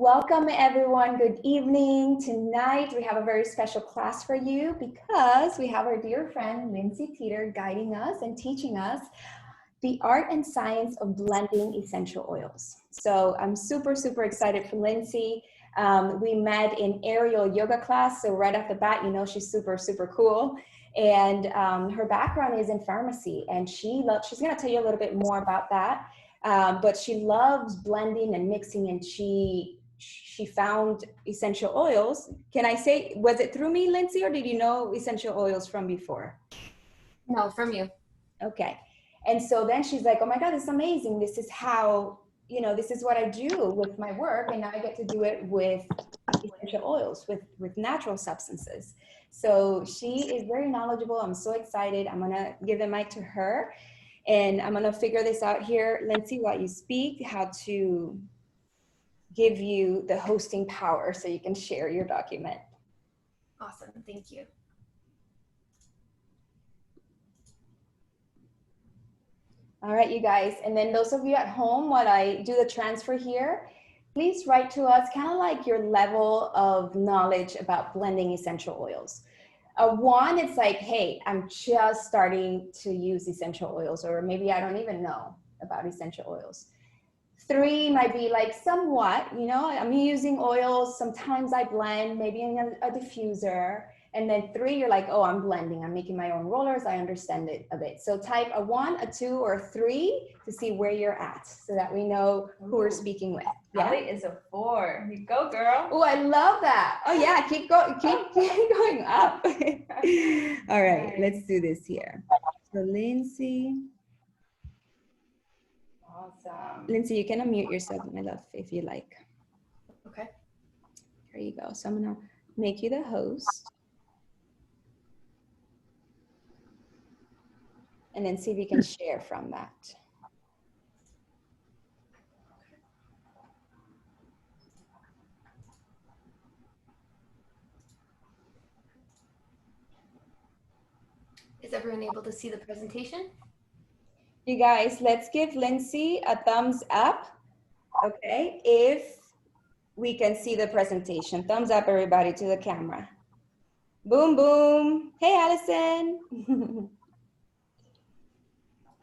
Welcome everyone, good evening. Tonight we have a very special class for you because we have our dear friend Lindsay Teeter guiding us and teaching us the art and science of blending essential oils. So I'm super excited for Lindsay. We met in aerial yoga class, so right off the bat, you know she's super cool. And her background is in pharmacy, and she's gonna tell you a little bit more about that. But she loves blending and mixing, and she found essential oils. Can I say, was it through me, Lindsay, or did you know essential oils from before? No, from you. Okay. And so then she's like, oh my God, this is amazing. This is how, you know, this is what I do with my work. And now I get to do it with essential oils, with natural substances. So she is very knowledgeable. I'm so excited. I'm going to give the mic to her. And I'm going to figure this out here, Lindsay, while you speak, how to give you the hosting power so you can share your document. Awesome, thank you. All right, you guys, and then those of you at home, while I do the transfer here, please write to us kind of like your level of knowledge about blending essential oils. One, it's like, hey, I'm just starting to use essential oils, or maybe I don't even know about essential oils. 3 might be like somewhat, you know, I'm using oils, sometimes I blend, maybe in a diffuser. And then 3, you're like, oh, I'm blending, I'm making my own rollers, I understand it a bit. So type a 1, a 2, or a 3 to see where you're at so that we know who we're speaking with. Yeah? Ali is a 4. You go, girl. Oh, I love that. Oh yeah, keep going up. All right, let's do this here. So Lindsay. Awesome. Lindsay, you can unmute yourself, my love, if you like. Okay. There you go. So I'm gonna make you the host. And then see if you can share from that. Is everyone able to see the presentation? You guys, let's give Lindsay a thumbs up, okay, if we can see the presentation. Thumbs up, everybody, to the camera. Boom, boom. Hey, Allison.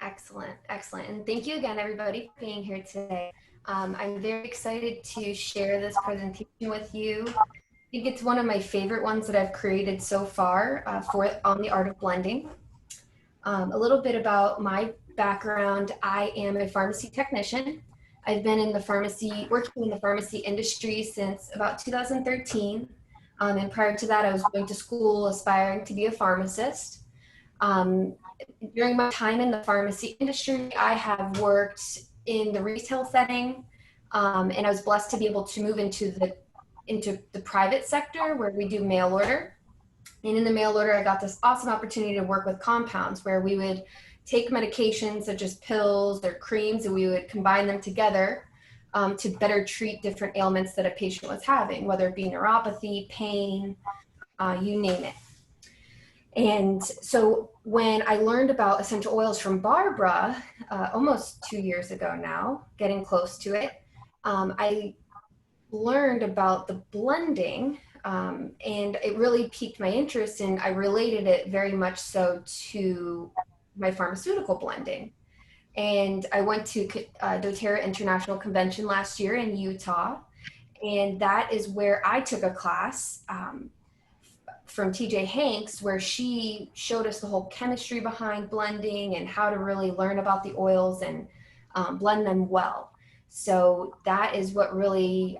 Excellent. And thank you again, everybody, for being here today. I'm very excited to share this presentation with you. I think it's one of my favorite ones that I've created so far on the art of blending. A little bit about my background. I am a pharmacy technician. I've been in the working in the pharmacy industry since about 2013. And prior to that, I was going to school aspiring to be a pharmacist. During my time in the pharmacy industry, I have worked in the retail setting, and I was blessed to be able to move into the private sector where we do mail order. And in the mail order, I got this awesome opportunity to work with compounds where we would take medications such as pills or creams, and we would combine them together to better treat different ailments that a patient was having, whether it be neuropathy, pain, you name it. And so when I learned about essential oils from Barbara, almost 2 years ago now, getting close to it, I learned about the blending, and it really piqued my interest, and I related it very much so to my pharmaceutical blending. And I went to doTERRA International Convention last year in Utah, and that is where I took a class from TJ Hanks, where she showed us the whole chemistry behind blending and how to really learn about the oils and blend them well. So that is what really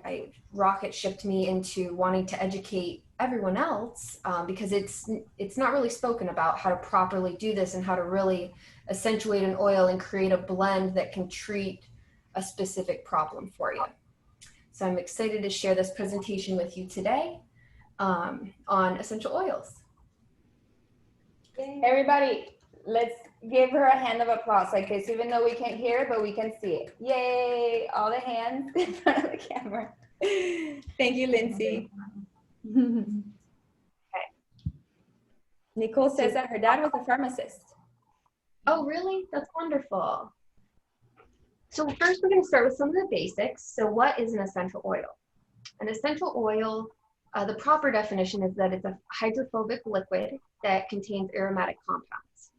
rocket shipped me into wanting to educate everyone else, because it's not really spoken about how to properly do this and how to really accentuate an oil and create a blend that can treat a specific problem for you. So I'm excited to share this presentation with you today on essential oils. Everybody, let's give her a hand of applause like this, even though we can't hear it, but we can see it. Yay, all the hands in front of the camera. Thank you, Lindsay. Okay. Nicole says that her dad was a pharmacist. Oh, really? That's wonderful. So first we're going to start with some of the basics. So what is an essential oil? An essential oil, the proper definition is that it's a hydrophobic liquid that contains aromatic compounds.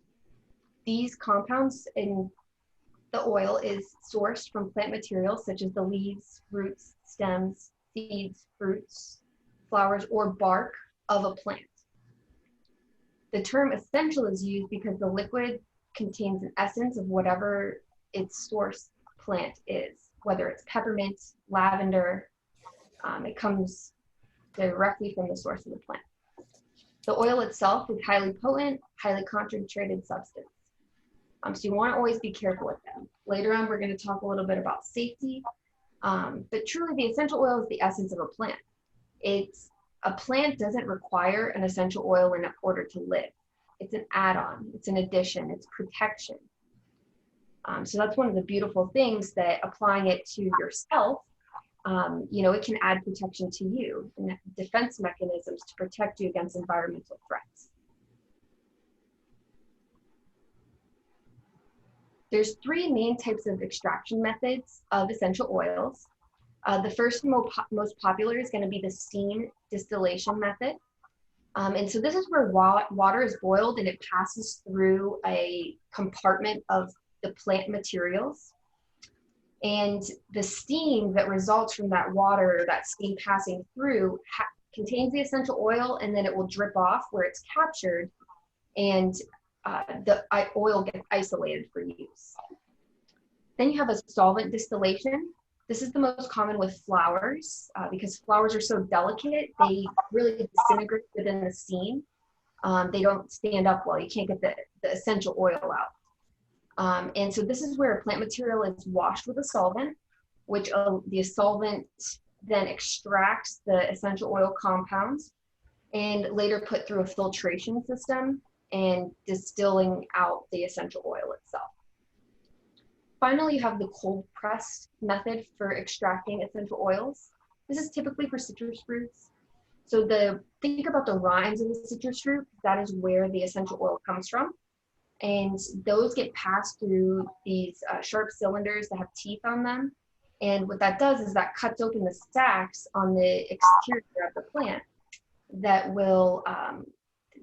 These compounds in the oil is sourced from plant materials such as the leaves, roots, stems, seeds, fruits, flowers, or bark of a plant. The term essential is used because the liquid contains an essence of whatever its source plant is, whether it's peppermint, lavender, it comes directly from the source of the plant. The oil itself is highly potent, highly concentrated substance. So you want to always be careful with them. Later on, we're going to talk a little bit about safety, but truly the essential oil is the essence of a plant. A plant doesn't require an essential oil in order to live. It's an add-on, it's an addition, it's protection. So that's one of the beautiful things, that applying it to yourself, it can add protection to you and defense mechanisms to protect you against environmental threats. There's three main types of extraction methods of essential oils. The first and most popular is going to be the steam distillation method. And so this is where water is boiled and it passes through a compartment of the plant materials. And the steam that results from that water, that steam passing through, contains the essential oil, and then it will drip off where it's captured, and the oil gets isolated for use. Then you have a solvent distillation. This is the most common with flowers because flowers are so delicate, they really disintegrate within the steam. They don't stand up well. You can't get the essential oil out. And so this is where a plant material is washed with a solvent, which the solvent then extracts the essential oil compounds and later put through a filtration system and distilling out the essential oil itself. Finally, you have the cold pressed method for extracting essential oils. This is typically for citrus fruits. So think about the rinds of the citrus fruit. That is where the essential oil comes from. And those get passed through these sharp cylinders that have teeth on them. And what that does is that cuts open the sacs on the exterior of the plant that will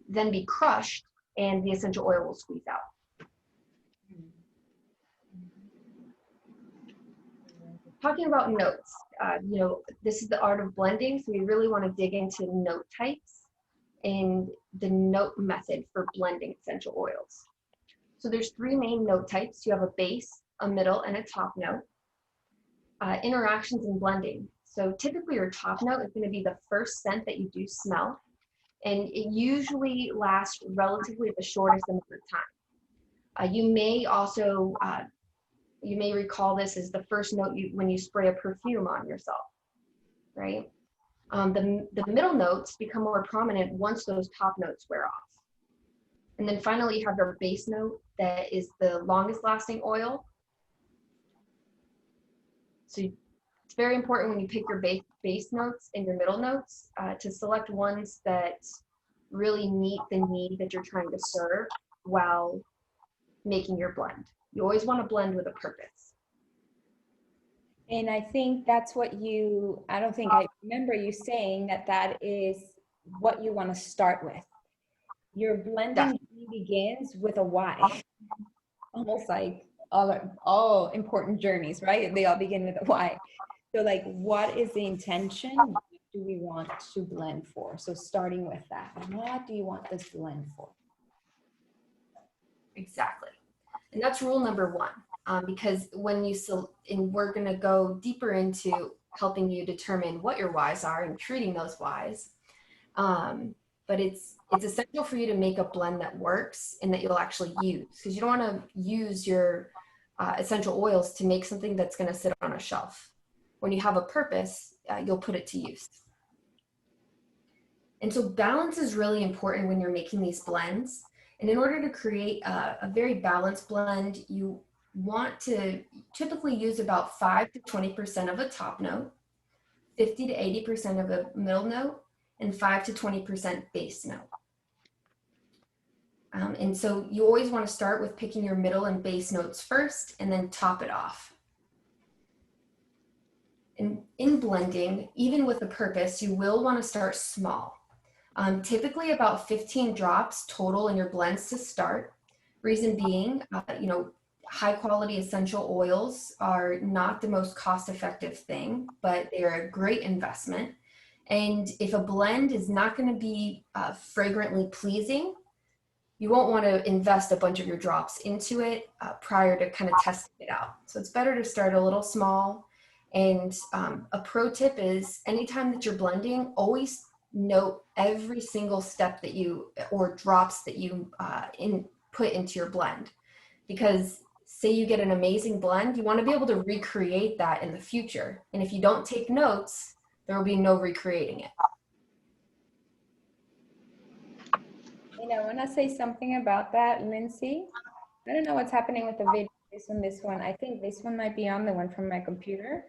then be crushed, and the essential oil will squeeze out. Talking about notes, this is the art of blending, so we really want to dig into note types and the note method for blending essential oils. So there's three main note types. You have a base, a middle, and a top note. Interactions in blending. So typically your top note is going to be the first scent that you do smell, and it usually lasts relatively the shortest amount of time. You may recall this as the first note when you spray a perfume on yourself, right? The middle notes become more prominent once those top notes wear off. And then finally, you have your base note that is the longest lasting oil. So it's very important when you pick your base notes and your middle notes to select ones that really meet the need that you're trying to serve while making your blend. You always want to blend with a purpose. And I think that's what I don't think I remember you saying that is what you want to start with. Your blending begins with a why. Almost like all important journeys, right? They all begin with a why. So like, what is the intention? What do we want to blend for? So starting with that, what do you want this blend for? Exactly. And that's rule number one, because and we're going to go deeper into helping you determine what your whys are and treating those whys. But it's essential for you to make a blend that works and that you'll actually use, because you don't want to use your essential oils to make something that's going to sit on a shelf. When you have a purpose, you'll put it to use. And so balance is really important when you're making these blends. And in order to create a very balanced blend, you want to typically use about 5 to 20% of a top note, 50 to 80% of a middle note, and 5 to 20% base note. And so you always want to start with picking your middle and base notes first and then top it off. in blending, even with a purpose, you will want to start small. Typically about 15 drops total in your blends to start. Reason being, high quality essential oils are not the most cost effective thing, but they're a great investment. And if a blend is not going to be fragrantly pleasing, you won't want to invest a bunch of your drops into it prior to kind of testing it out. So it's better to start a little small. And a pro tip is anytime that you're blending, always note every single step that you, or drops that you put into your blend. Because say you get an amazing blend, you want to be able to recreate that in the future. And if you don't take notes, there will be no recreating it. And I want to say something about that, Lindsay. I don't know what's happening with the video, this one. I think this one might be on the one from my computer,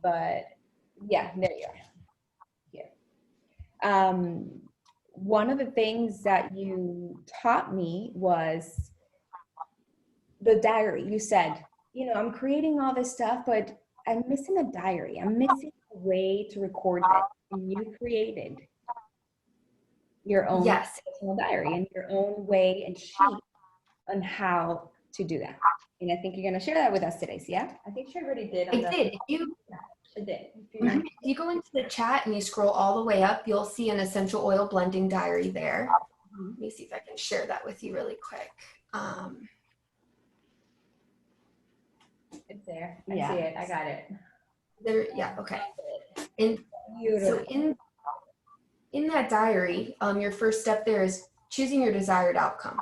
but yeah, there you are. Here. One of the things that you taught me was the diary. You said, I'm creating all this stuff, but I'm missing a diary. I'm missing a way to record it. And you created your own personal diary and your own way and sheet on how to do that. And I think you're going to share that with us today. So yeah, I think she already did. I did. If you go into the chat and you scroll all the way up, you'll see an essential oil blending diary there. Let me see if I can share that with you really quick. It's there. I see it. I got it. There, yeah, okay. And so in that diary, your first step there is choosing your desired outcome,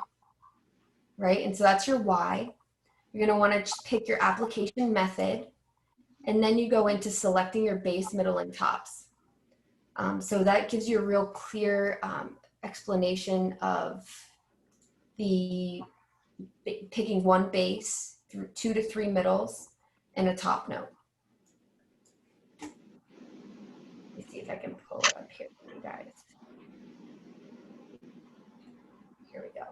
right? And so that's your why. You're going to want to pick your application method, and then you go into selecting your base, middle, and tops. So that gives you a real clear explanation of picking one base, 2 to 3 middles, and a top note. Let me see if I can pull it up here for you guys. Here we go.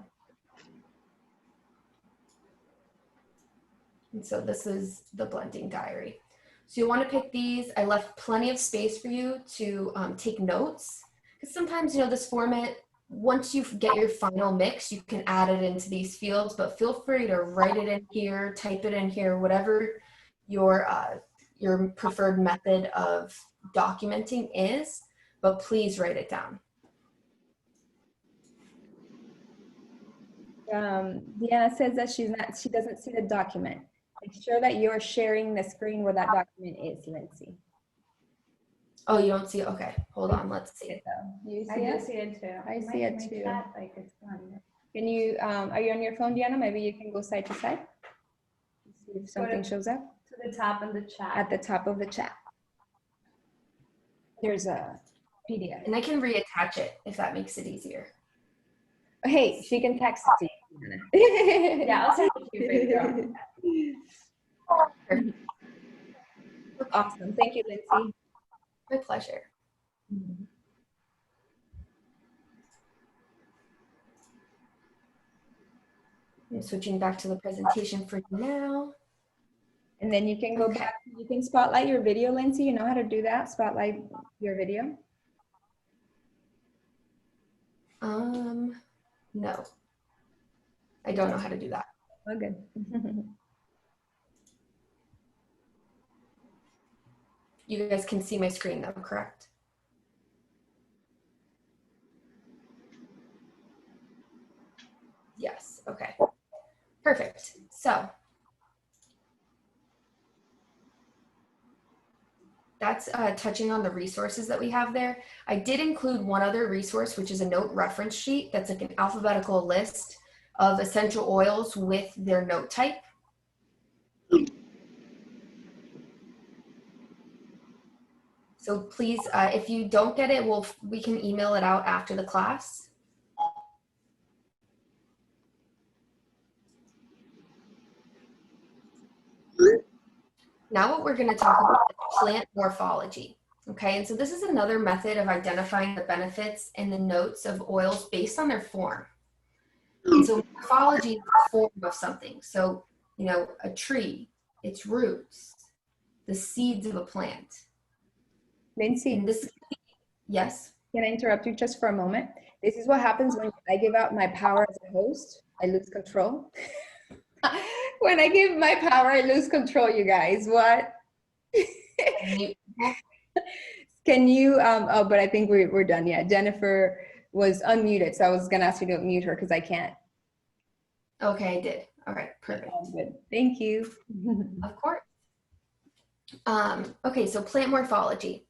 And so this is the blending diary. So you want to pick these. I left plenty of space for you to take notes. Because sometimes, this format, once you get your final mix, you can add it into these fields, but feel free to write it in here, type it in here, whatever your preferred method of documenting is, but please write it down. Deanna says that she doesn't see the document. Make sure that you're sharing the screen where that document is, Lindsay. Oh, you don't see it? Okay, hold on. Let's see it. You see I it? do see it too. I see it too. Chat, like, it's gone. Can you, are you on your phone, Deanna? Maybe you can go side to side. See if something shows up. To the top of the chat. At the top of the chat. There's a PDF. And I can reattach it if that makes it easier. Hey, she can text it to you. Yeah, I'll send it to you, baby girl. Awesome. Thank you, Lindsay. My pleasure. I'm switching back to the presentation for you now. And then you can go back, you can spotlight your video, Lindsay. You know how to do that? Spotlight your video? No. I don't know how to do that. Oh, good. You guys can see my screen though, correct? Yes, okay. Perfect. So that's touching on the resources that we have there. I did include one other resource, which is a note reference sheet. That's like an alphabetical list of essential oils with their note type. So please, if you don't get it, we can email it out after the class. Now what we're going to talk about is plant morphology. Okay, and so this is another method of identifying the benefits and the notes of oils based on their form. And so morphology is the form of something. So, a tree, its roots, the seeds of a plant. Lindsay, And this, yes? can I interrupt you just for a moment? This is what happens when I give out my power as a host. I lose control. When I give my power, I lose control, you guys. What? Can you, oh, but I think we're done. Yeah, Jennifer was unmuted, so I was gonna ask you to mute her because I can't. Okay, I did. All right, perfect. Good. Thank you. Of course. Okay, so plant morphology.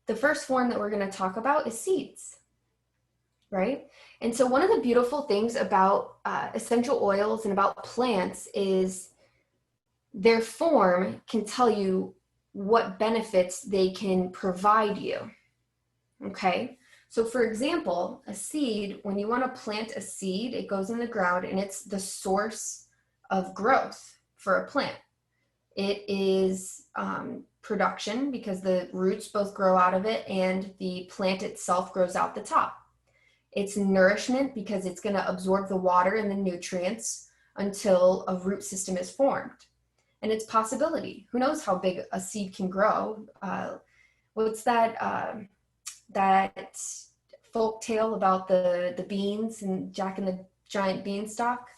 The first form that we're going to talk about is seeds, right? And so one of the beautiful things about essential oils and about plants is their form can tell you what benefits they can provide you, okay? So for example, a seed, when you want to plant a seed, it goes in the ground and it's the source of growth for a plant. It is production because the roots both grow out of it and the plant itself grows out the top. It's nourishment because it's going to absorb the water and the nutrients until a root system is formed. And it's possibility. Who knows how big a seed can grow? What's that that folk tale about the beans and Jack and the Giant Beanstalk?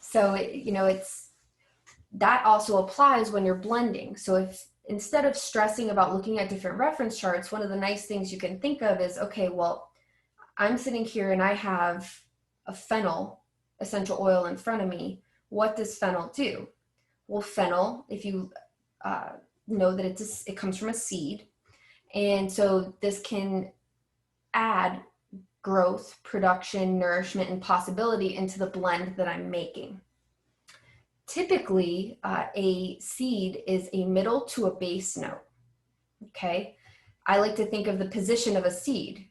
So it's that also applies when you're blending. So if instead of stressing about looking at different reference charts, one of the nice things you can think of is, okay, well, I'm sitting here and I have a fennel essential oil in front of me. What does fennel do? Well, fennel, if you know that it comes from a seed. And so this can add growth, production, nourishment, and possibility into the blend that I'm making. Typically, a seed is a middle to a base note, okay? I like to think of the position of a seed.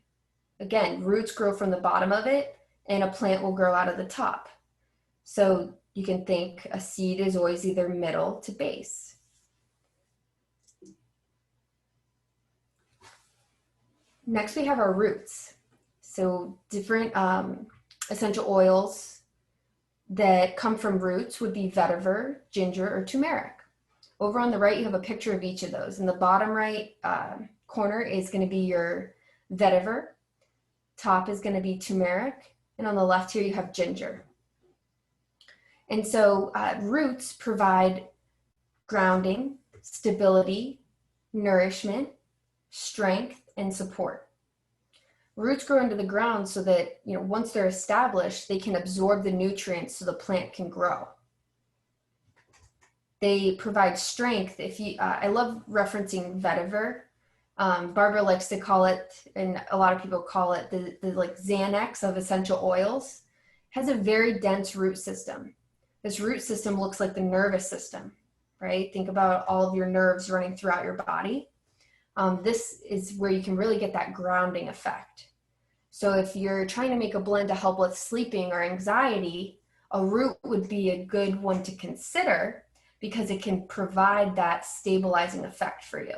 Again, roots grow from the bottom of it, and a plant will grow out of the top. So you can think a seed is always either middle to base. Next, we have our roots. So different essential oils that come from roots would be vetiver, ginger, or turmeric. Over on the right, you have a picture of each of those. In the bottom right corner is going to be your vetiver. Top is going to be turmeric. And on the left here, you have ginger. And so roots provide grounding, stability, nourishment, strength, and support. Roots grow into the ground so that, once they're established, they can absorb the nutrients so the plant can grow. They provide strength. I love referencing vetiver. Barbara likes to call it, and a lot of people call it the like Xanax of essential oils. It has a very dense root system. This root system looks like the nervous system, right? Think about all of your nerves running throughout your body. This is where you can really get that grounding effect. So if you're trying to make a blend to help with sleeping or anxiety, a root would be a good one to consider because it can provide that stabilizing effect for you.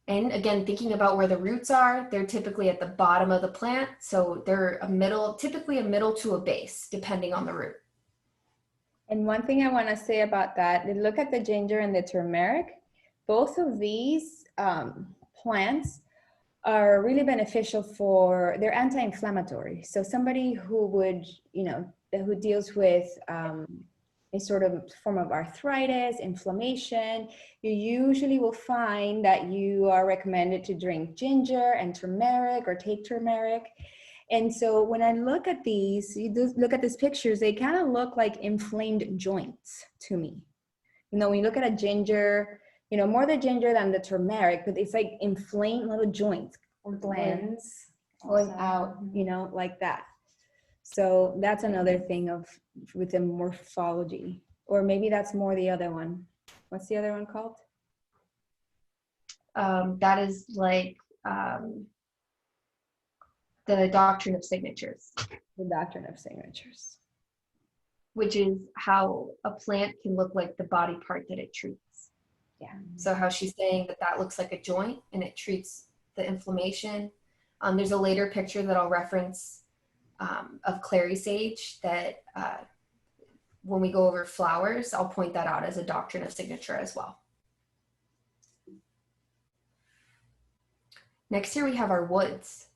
And again, thinking about where the roots are, they're typically at the bottom of the plant. So they're typically a middle to a base, depending on the root. And one thing I want to say about that, look at the ginger and the turmeric. Both of these plants are really beneficial they're anti-inflammatory. So somebody who would, who deals with a sort of form of arthritis, inflammation, you usually will find that you are recommended to drink ginger and turmeric or take turmeric. And so when I look at these, look at these pictures, they kind of look like inflamed joints to me. When you look at a ginger, more the ginger than the turmeric, but it's like inflamed little joints. Or glands. Going out, like that. So that's another thing with the morphology. Or maybe that's more the other one. What's the other one called? That is like the doctrine of signatures. The doctrine of signatures. Which is how a plant can look like the body part that it treats. Yeah. So how she's saying that looks like a joint and it treats the inflammation. There's a later picture that I'll reference of clary sage that when we go over flowers, I'll point that out as a doctrine of signature as well. Next here we have our woods.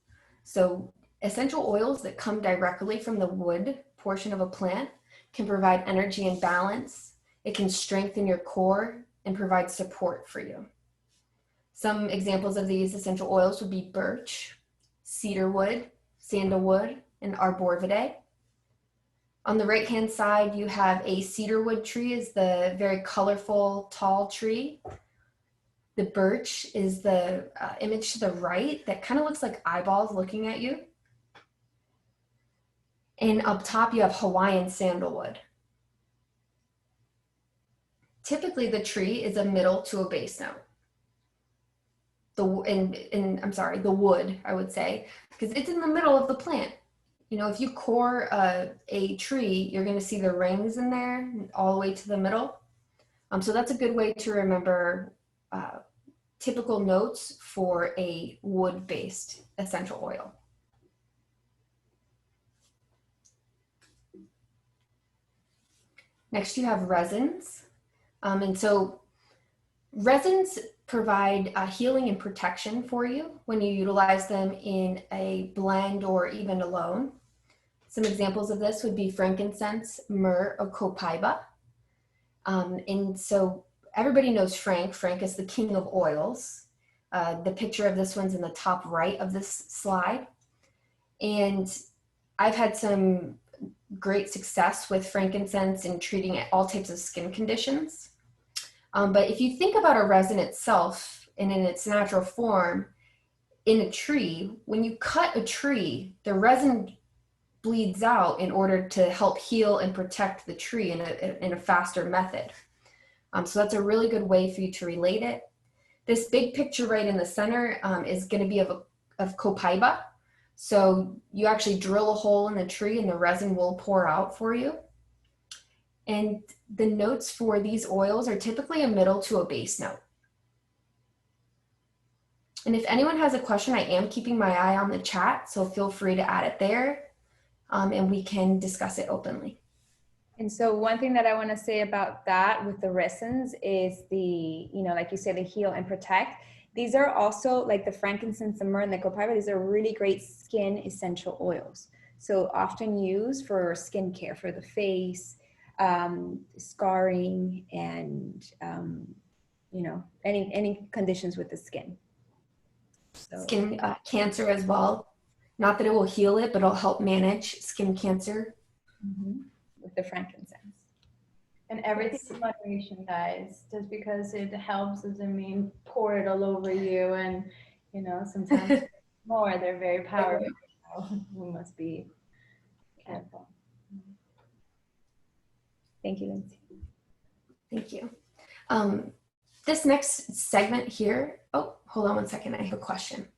So essential oils that come directly from the wood portion of a plant can provide energy and balance. It can strengthen your core and provide support for you. Some examples of these essential oils would be birch, cedarwood, sandalwood, and arborvitae. On the right-hand side, you have a cedarwood tree is the very colorful, tall tree. The birch is the image to the right that kind of looks like eyeballs looking at you. And up top, you have Hawaiian sandalwood. Typically, the tree is a middle to a base note. The wood, I would say, because it's in the middle of the plant. You know, if you core a tree, you're going to see the rings in there all the way to the middle. So that's a good way to remember typical notes for a wood-based essential oil. Next, you have resins. And so resins provide healing and protection for you when you utilize them in a blend or even alone. Some examples of this would be frankincense, myrrh, or copaiba. And so everybody knows Frank. Frank is the king of oils. The picture of this one's in the top right of this slide. And I've had some great success with frankincense in treating all types of skin conditions. But if you think about a resin itself and in its natural form in a tree, when you cut a tree, the resin bleeds out in order to help heal and protect the tree in a faster method. So that's a really good way for you to relate it. This big picture right in the center is going to be of copaiba. So you actually drill a hole in the tree and the resin will pour out for you. And the notes for these oils are typically a middle to a base note. And if anyone has a question, I am keeping my eye on the chat, so feel free to add it there and we can discuss it openly. And so one thing that I want to say about that with the resins is like you said, the heal and protect. These are also like the frankincense, the myrrh, and the copaiba. These are really great skin essential oils. So often used for skincare for the face, scarring, and any conditions with the skin. So, skin cancer as well. Not that it will heal it, but it'll help manage skin cancer. With the frankincense. And everything in moderation, guys. Just because it helps doesn't mean pour it all over you. And, sometimes more, they're very powerful. So we must be careful. Thank you, Lindsay. Thank you. This next segment here, oh, hold on one second, I have a question.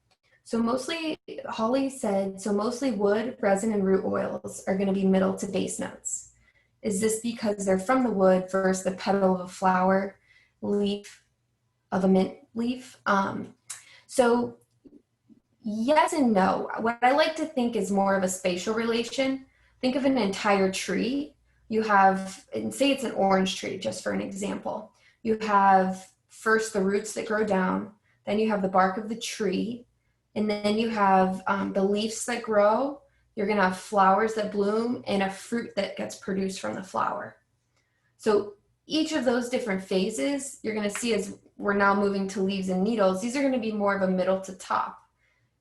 So mostly, Holly said, so mostly wood, resin, and root oils are going to be middle to base notes. Is this because they're from the wood versus the petal of a flower, leaf of a mint leaf? So yes and no. What I like to think is more of a spatial relation. Think of an entire tree. You have, and say it's an orange tree, just for an example. You have first the roots that grow down, then you have the bark of the tree, and then you have the leaves that grow. You're going to have flowers that bloom and a fruit that gets produced from the flower. So each of those different phases, you're going to see as we're now moving to leaves and needles, these are going to be more of a middle to top.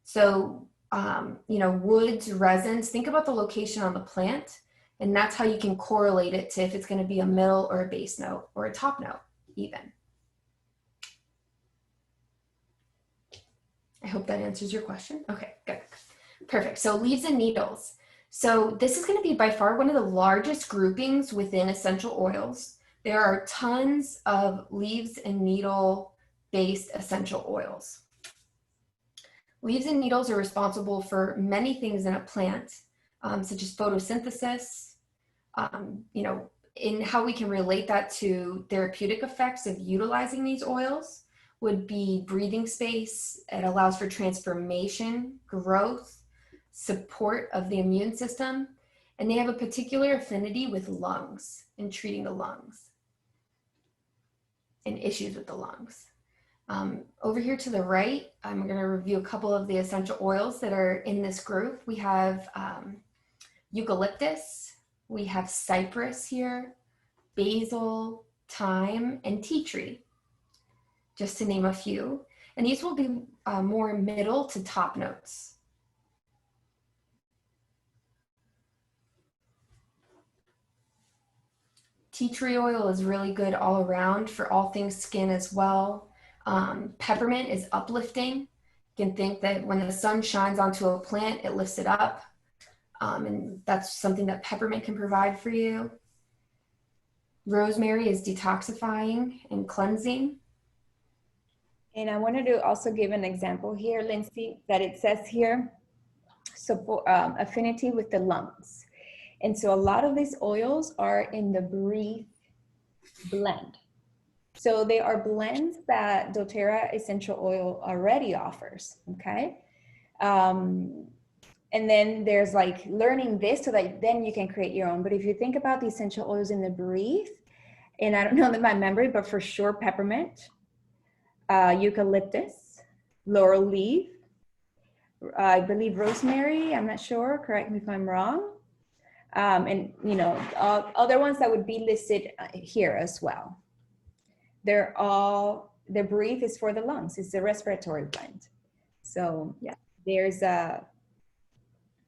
So, woods, resins, think about the location on the plant, and that's how you can correlate it to if it's going to be a middle or a base note or a top note even. I hope that answers your question. Okay, good. Perfect. So leaves and needles. So this is going to be by far one of the largest groupings within essential oils. There are tons of leaves and needle based essential oils. Leaves and needles are responsible for many things in a plant, such as photosynthesis, in how we can relate that to therapeutic effects of utilizing these oils would be breathing space. It allows for transformation, growth, support of the immune system, and they have a particular affinity with lungs and treating the lungs and issues with the lungs. Over here to the right, I'm going to review a couple of the essential oils that are in this group. We have eucalyptus, we have cypress here, basil, thyme, and tea tree, just to name a few. And these will be more middle to top notes. Tea tree oil is really good all around for all things skin as well. Peppermint is uplifting. You can think that when the sun shines onto a plant, it lifts it up. And that's something that peppermint can provide for you. Rosemary is detoxifying and cleansing. And I wanted to also give an example here, Lindsay, that it says here, support, affinity with the lungs. And so a lot of these oils are in the Breathe blend. So they are blends that doTERRA essential oil already offers, okay? And then there's like learning this so that then you can create your own. But if you think about the essential oils in the Breathe, and I don't know my memory, but for sure peppermint, eucalyptus, laurel leaf, I believe rosemary, I'm not sure, correct me if I'm wrong. And you know, other ones that would be listed here as well. They're all, the Breathe is for the lungs, it's a respiratory blend. So yeah, there's a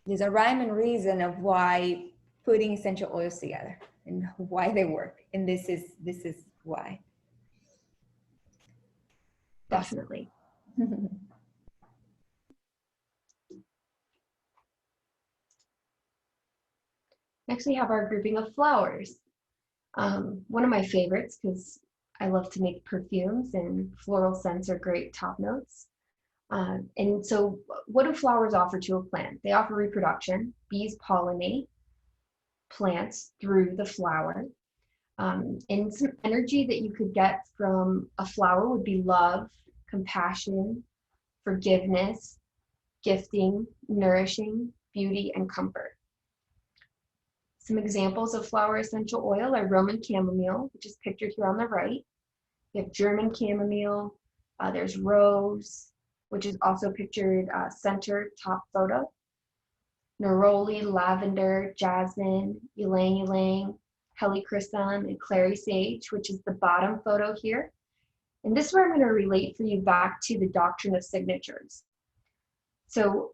rhyme and reason of why putting essential oils together and why they work. And this is why. Definitely. Next, we have our grouping of flowers. One of my favorites, because I love to make perfumes and floral scents are great top notes. And so what do flowers offer to a plant? They offer reproduction. Bees pollinate plants through the flower. And some energy that you could get from a flower would be love, compassion, forgiveness, gifting, nourishing, beauty, and comfort. Some examples of flower essential oil are Roman chamomile, which is pictured here on the right. We have German chamomile. There's rose, which is also pictured center top photo. Neroli, lavender, jasmine, ylang ylang, helichrysum, and clary sage, which is the bottom photo here. And this is where I'm going to relate for you back to the doctrine of signatures. So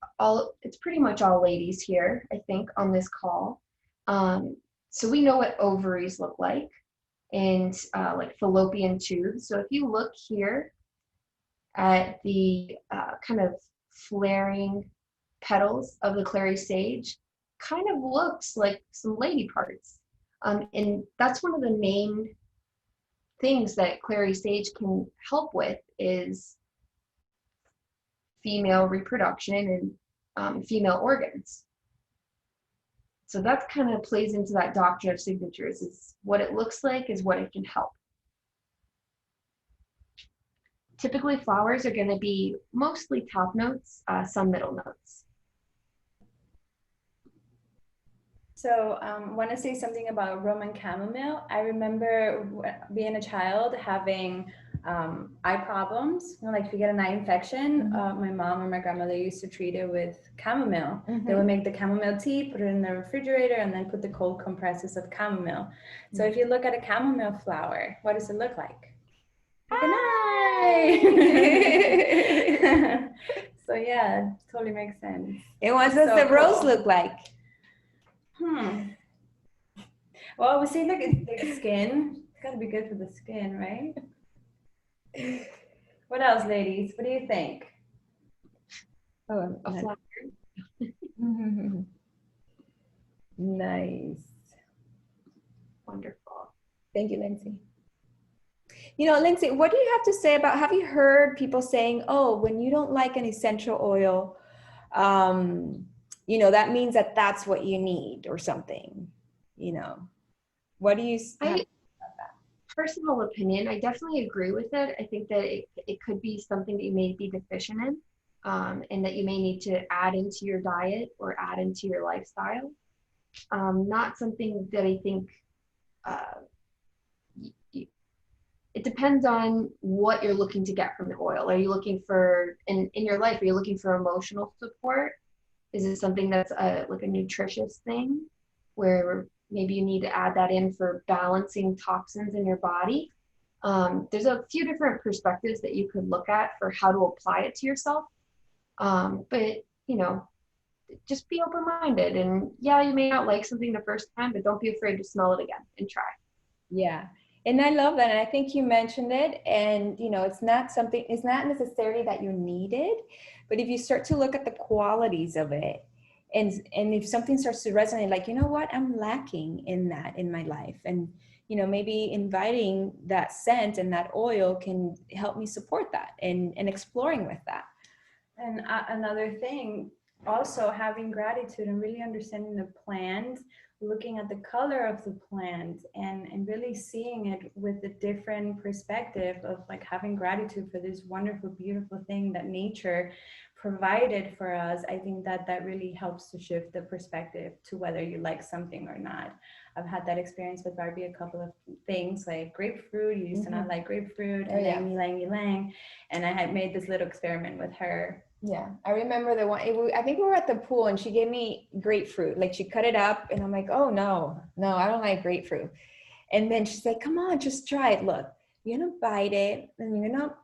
it's pretty much all ladies here, I think, on this call. So we know what ovaries look like and like fallopian tubes. So if you look here at the kind of flaring petals of the clary sage, kind of looks like some lady parts. And that's one of the main things that clary sage can help with is female reproduction and female organs. So that kind of plays into that doctrine of signatures, is what it looks like is what it can help. Typically flowers are going to be mostly top notes, some middle notes. So I want to say something about Roman chamomile. I remember being a child having eye problems, you know, like if you get an eye infection, my mom or my grandmother used to treat it with chamomile. They would make the chamomile tea, put it in the refrigerator, and then put the cold compresses of chamomile. So if you look at a chamomile flower, what does it look like? Like an eye. So yeah, it totally makes sense. And what does the rose look like? Well, we see like the skin. It's gotta be good for the skin, right? What else, ladies? What do you think? Oh, A flower. Nice. Wonderful. Thank you, Lindsay. You know, Lindsay, what do you have to say about, have you heard people saying, oh, when you don't like an essential oil, you know, that means that that's what you need or something, you know? What do you have about that? Personal opinion, I definitely agree with it. I think that it could be something that you may be deficient in, and that you may need to add into your diet or add into your lifestyle. not something that I think, it depends on what you're looking to get from the oil. Are you looking for, in your life, are you looking for emotional support? Is it something that's like a nutritious thing where maybe you need to add that in for balancing toxins in your body? There's a few different perspectives that you could look at for how to apply it to yourself. But, you know, just be open-minded, and yeah, you may not like something the first time, but don't be afraid to smell it again and try. Yeah. And I love that. And I think you mentioned it. And, you know, it's not necessarily that you need it, but if you start to look at the qualities of it, and if something starts to resonate, like, you know what, I'm lacking in that in my life. And, you know, maybe inviting that scent and that oil can help me support that and exploring with that. And another thing, also having gratitude and really understanding the plant, looking at the color of the plant, and really seeing it with a different perspective of like having gratitude for this wonderful, beautiful thing that nature provided for us. I think that that really helps to shift the perspective to whether you like something or not. I've had that experience with Barbie, a couple of things like grapefruit. You used to not like grapefruit, and then ylang-ylang. And I had made this little experiment with her. Yeah, I remember the one, I think we were at the pool and she gave me grapefruit. Like she cut it up and I'm like, oh no, I don't like grapefruit. And then she's like, come on, just try it. Look, you're gonna bite it and you're gonna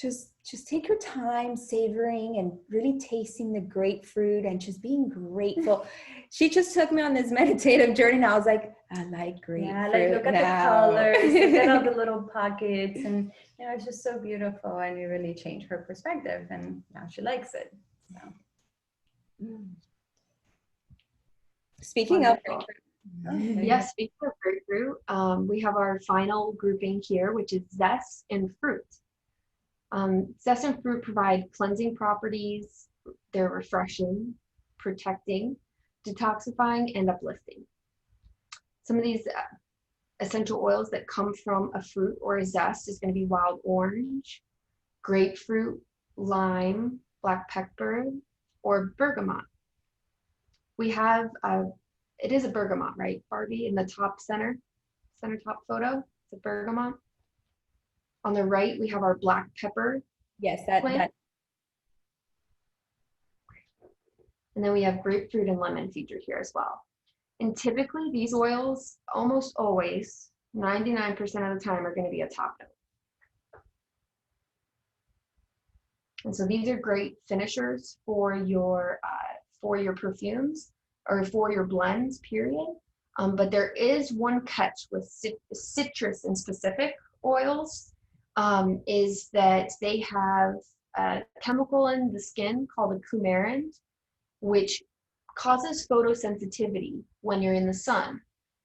just take your time savoring and really tasting the grapefruit and just being grateful. She just took me on this meditative journey and I was like, I like grapefruit. Yeah, like look at the colors, look at all the little pockets, and you know, it's just so beautiful, and you really change her perspective, and now she likes it. So. Speaking of grapefruit. Yes, speaking of grapefruit, we have our final grouping here, which is zest and fruit. Zest and fruit provide cleansing properties. They're refreshing, protecting, detoxifying, and uplifting. Some of these essential oils that come from a fruit or a zest is going to be wild orange, grapefruit, lime, black pepper, or bergamot. We have, it is a bergamot, right, Barbie, in the top center top photo, it's a bergamot. On the right, we have our black pepper. Yes, that. And then we have grapefruit and lemon featured here as well. And typically these oils, almost always, 99% of the time, are going to be a top note. And so these are great finishers for your perfumes or for your blends, period. But there is one catch with citrus and specific oils, is that they have a chemical in the skin called a coumarin, which causes photosensitivity when you're in the sun.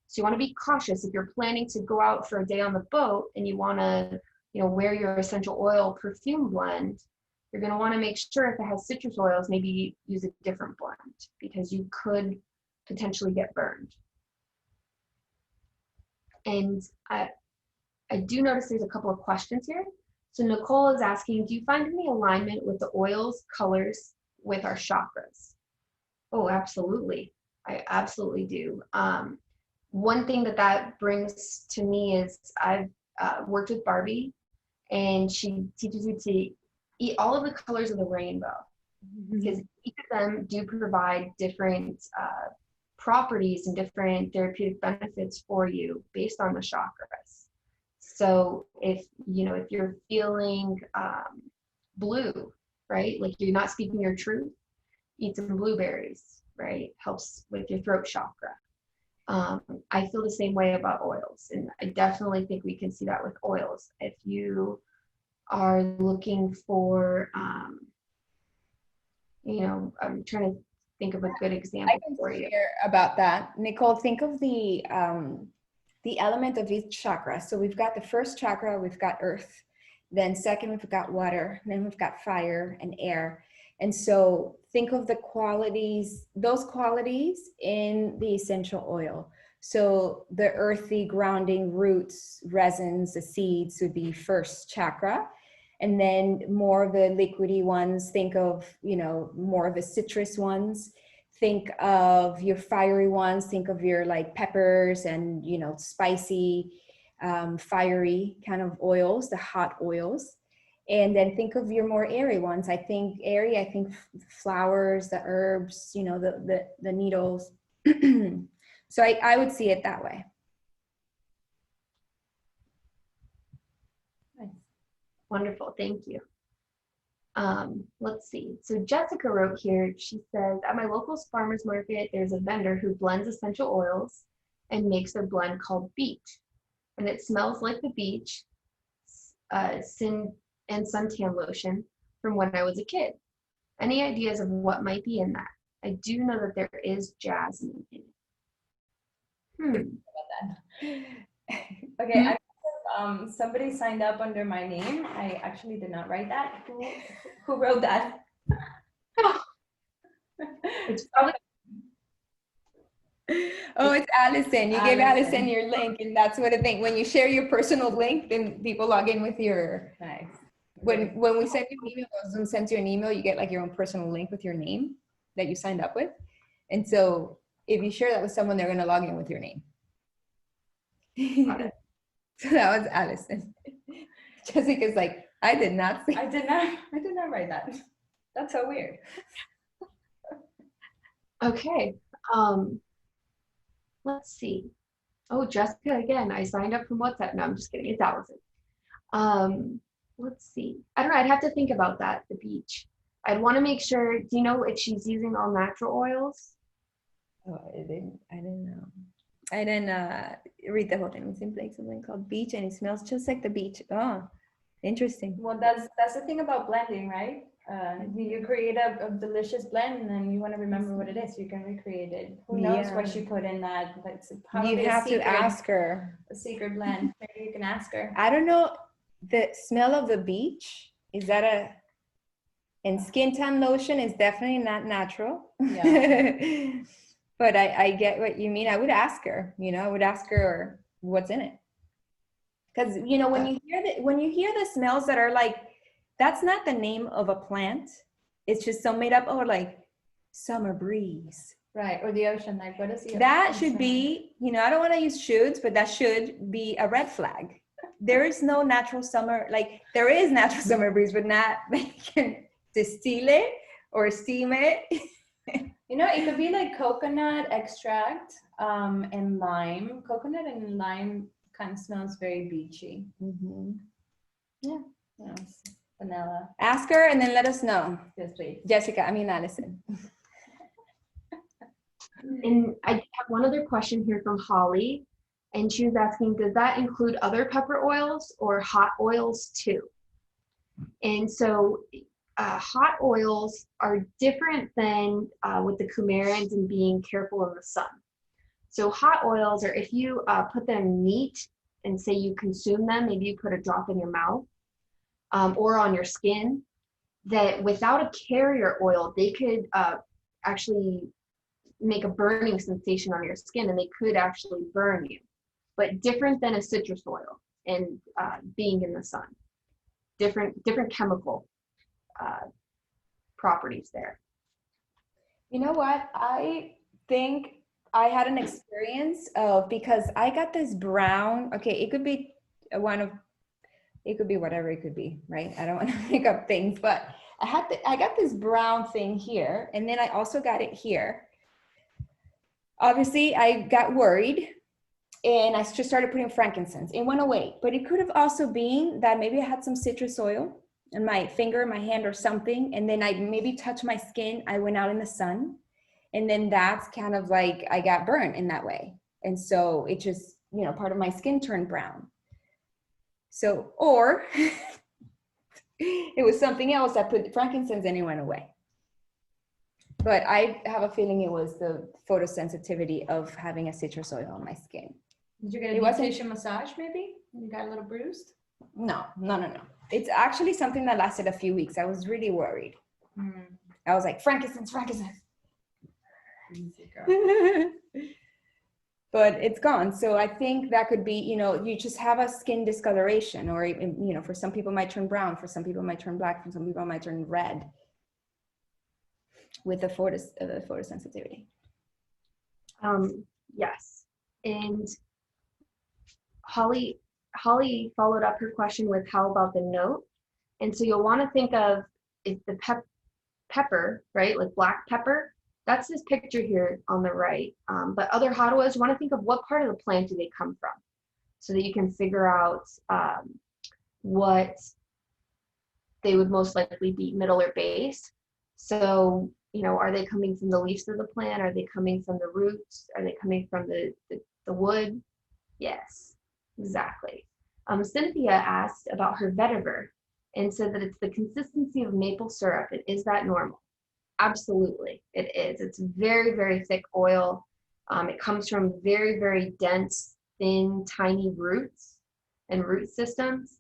So you want to be cautious if you're planning to go out for a day on the boat and you want to, you know, wear your essential oil perfume blend. You're going to want to make sure if it has citrus oils, maybe use a different blend because you could potentially get burned. And I do notice there's a couple of questions here. So Nicole is asking, do you find any alignment with the oils, colors with our chakras? Oh, absolutely. I absolutely do. One thing that brings to me is I've worked with Barbie, and she teaches you to eat all of the colors of the rainbow, because each of them do provide different properties and different therapeutic benefits for you based on the chakras. So if you're feeling blue, right, like you're not speaking your truth, eat some blueberries, right? Helps with your throat chakra. I feel the same way about oils, and I definitely think we can see that with oils. If you are looking for, I'm trying to think of a good example for you. About that, Nicole, think of the element of each chakra. So we've got the first chakra, we've got earth. Then second, we've got water. Then we've got fire and air. And so think of the qualities, those qualities in the essential oil. So the earthy, grounding roots, resins, the seeds would be first chakra. And then more of the liquidy ones, think of, more of the citrus ones. think of your fiery ones, think of your like peppers and, you know, spicy, fiery kind of oils, the hot oils. And then think of your more airy ones. I think airy, I think flowers, the herbs, you know, the needles. So I would see it that way. Nice. Wonderful, thank you. Let's see. So Jessica wrote here, she says, at my local farmer's market, there's a vendor who blends essential oils and makes a blend called Beach. And it smells like the beach, sin and suntan lotion from when I was a kid. Any ideas of what might be in that? I do know that there is jasmine in it. Okay, somebody signed up under my name. I actually did not write that. Who wrote that? It's probably Oh, it's Allison. You gave Allison your link, and that's what I think. When you share your personal link, then people log in with your. Nice. When we send you an email, or Zoom sends you an email, you get like your own personal link with your name that you signed up with, and so if you share that with someone, they're going to log in with your name. So that was Allison. Jessica's like, I did not see. I did not write that. That's so weird. okay. Let's see. Oh, Jessica again. I signed up from WhatsApp. No, I'm just kidding. It's Allison. Let's see. I don't know. I'd have to think about that. The beach. I'd want to make sure. Do you know if she's using all natural oils? Oh, I didn't know. I didn't read the whole thing. It's like something called Beach, and it smells just like the beach. Oh, interesting. Well, that's the thing about blending, right? You create a delicious blend, and then you want to remember what it is. You can recreate it. Who knows what she put in that? You'd have to ask her. A secret blend. Maybe you can ask her. I don't know. The smell of the beach, is that and skin tan lotion is definitely not natural. Yeah. But I get what you mean. I would ask her, you know, I would ask her what's in it. Because, you know, when you hear the smells that are like, that's not the name of a plant. It's just so made up, or like summer breeze. Right, or the ocean, like what is the ocean? That should be, you know, I don't want to use shoulds, but that should be a red flag. There is no natural summer, like there is natural summer breeze, but not they can distill it or steam it. You know, it could be like coconut extract and lime. Coconut and lime kind of smells very beachy. Mm-hmm. Yeah. Yes. Vanilla. Ask her and then let us know. Yes, please. Allison. And I have one other question here from Holly, and she was asking, does that include other pepper oils or hot oils too? And so hot oils are different than with the coumarins and being careful in the sun. So hot oils are if you put them neat and say you consume them, maybe you put a drop in your mouth or on your skin, that without a carrier oil, they could actually make a burning sensation on your skin, and they could actually burn you. But different than a citrus oil and being in the sun. Different chemical properties there. You know what? I think I had an experience of, because I got this brown, okay, it could be it could be whatever it could be, right? I don't want to make up things, but I got this brown thing here, and then I also got it here. Obviously, I got worried, and I just started putting frankincense. It went away, but it could have also been that maybe I had some citrus oil in my finger, my hand, or something, and then I maybe touched my skin. I went out in the sun, and then that's kind of like I got burned in that way, and so it just, you know, part of my skin turned brown. So, or it was something else. I put frankincense and it went away. But I have a feeling it was the photosensitivity of having a citrus oil on my skin. Did you get a deep tissue massage maybe? You got a little bruised? No. It's actually something that lasted a few weeks. I was really worried. I was like, frankincense. Easy, girl. But it's gone. So I think that could be, you know, you just have a skin discoloration, or, you know, for some people it might turn brown, for some people it might turn black, for some people it might turn red. with the photosensitivity. Yes. And Holly followed up her question with how about the note? And so you'll want to think of if the pepper, right, like black pepper, that's this picture here on the right. But other hot oils, you want to think of what part of the plant do they come from, so that you can figure out what they would most likely be, middle or base. So, you know, are they coming from the leaves of the plant? Are they coming from the roots? Are they coming from the wood? Yes, exactly. Cynthia asked about her vetiver and said that it's the consistency of maple syrup. And is that normal? Absolutely, it is. It's very, very thick oil. It comes from very, very dense, thin, tiny roots and root systems.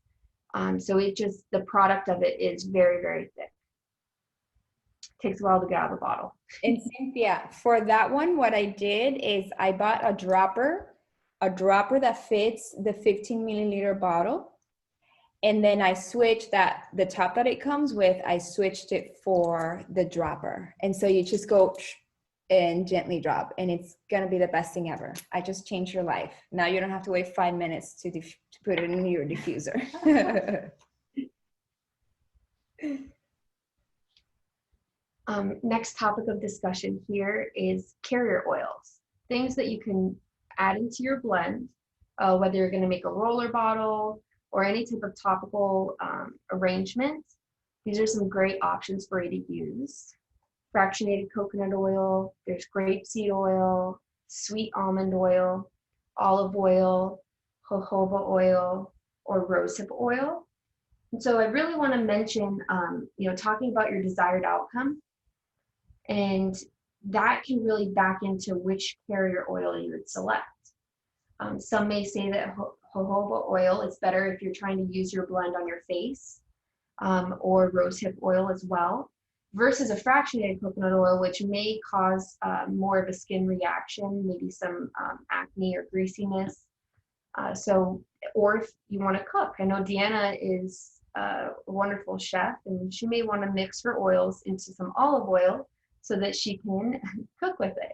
So it just, the product of it is very, very thick. Takes a while to get out of the bottle. And Cynthia, for that one, what I did is I bought a dropper that fits the 15 milliliter bottle. And then I switched the top that it comes with, I switched it for the dropper. And so you just go and gently drop, and it's gonna be the best thing ever. I just changed your life. Now you don't have to wait 5 minutes to put it in your diffuser. Next topic of discussion here is carrier oils, things that you can add into your blend, whether you're going to make a roller bottle or any type of topical arrangement. These are some great options for you to use. Fractionated coconut oil, there's grapeseed oil, sweet almond oil, olive oil, jojoba oil, or rosehip oil. And so I really want to mention, you know, talking about your desired outcome. And that can really back into which carrier oil you would select. Some may say that jojoba oil is better if you're trying to use your blend on your face, or rosehip oil as well, versus a fractionated coconut oil, which may cause more of a skin reaction, maybe some acne or greasiness. Or if you want to cook, I know Deanna is a wonderful chef, and she may want to mix her oils into some olive oil so that she can cook with it.